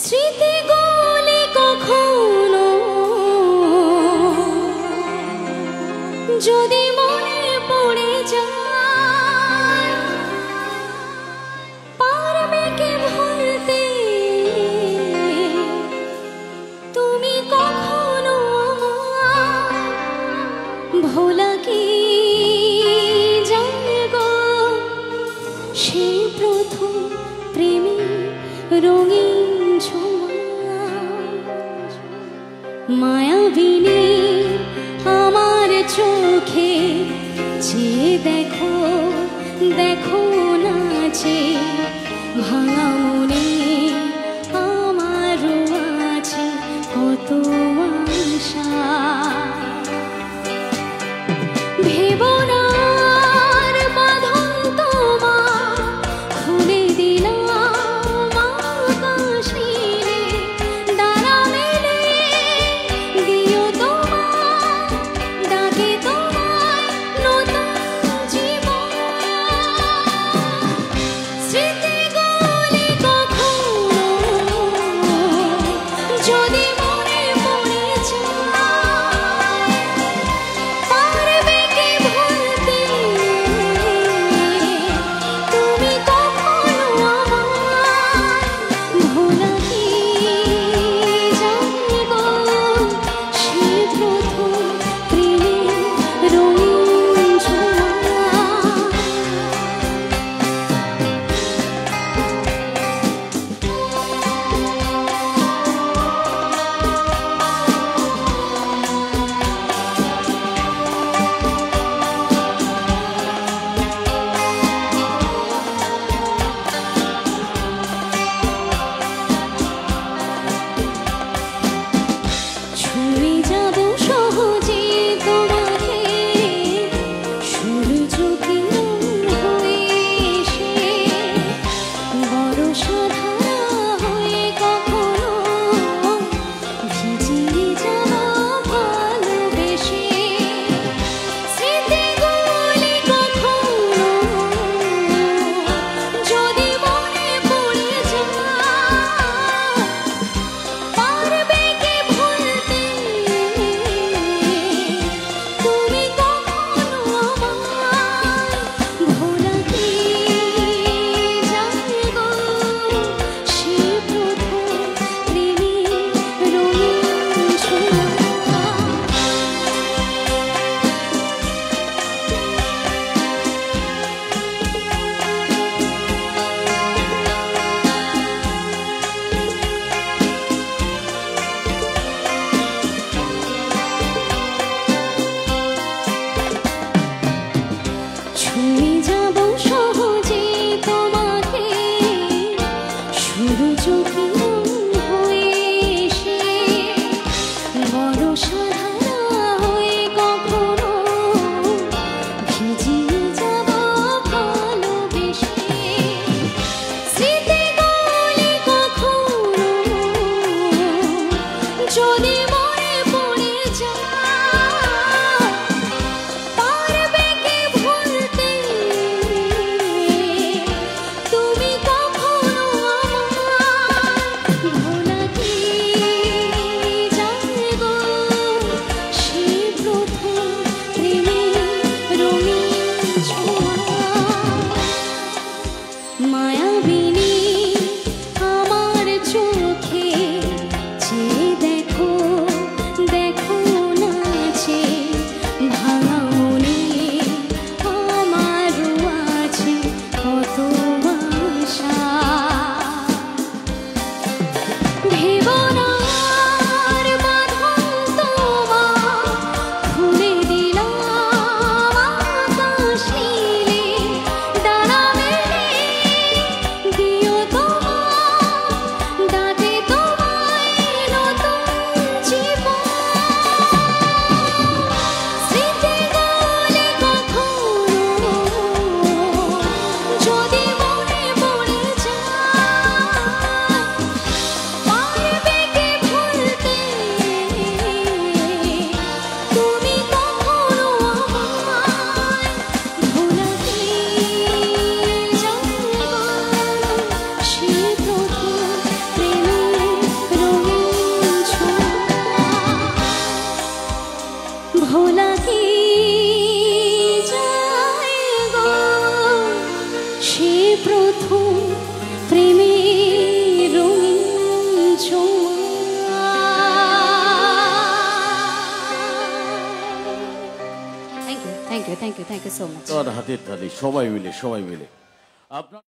স্মৃতিগুলি কখনো যদি মনে পড়ে যায়, পারবে কি ভুলতে তুমি কখনো ভোলা কি যায় গো সে প্রথম প্রেমী রঙিন ছোঁয়া। মায়াবিনী আমার চোখে চেয়ে দেখো দেখো নাচে ভাঙা মনে আমারও আছে কত আশা। ভেবো না আর বাঁধন তোমার খুলে দিলাম আকাশে ডানা মেলে দিও তোমার ডাকে তোমায় নতুন জীবন। স্মৃতিগুলি কখনো যদি মনে পড়ে যায়, পারবে কি ভুলতে তুমি কখনো আমায় ভোলা কি যায় গো সে প্রথম প্রেমের রঙিন ছোঁয়া। ছুঁয়ে যাব সহজে তোমাকে সূর্য কিরণ হয়ে এসে বরষা ধারা হয়ে কখনো ভিজিয়ে যাব ভালোবেসে। স্মৃতিগুলি কখনো যদি মনে পড়ে যায়, পারবে কি ভুলতে তুমি কখনো আমায় ভোলা কি যায় গো সে প্রথম প্রেমের রঙিন ছোঁয়া। ছুঁয়ে যাব সহজে তোমাকে সূর্য কিরণ হয়ে এসে বরষা ধারা হয়ে কখনো ভিজিয়ে যাব ভালোবেসে। স্মৃতিগুলি কখনো যদি মনে পড়ে যায়, পারবে কি ভুলতে তুমি কখনো আমায় থ্যাংক ইউ সো মাচ। তোমার হাতের তালি, সবাই মিলে আপনার